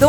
2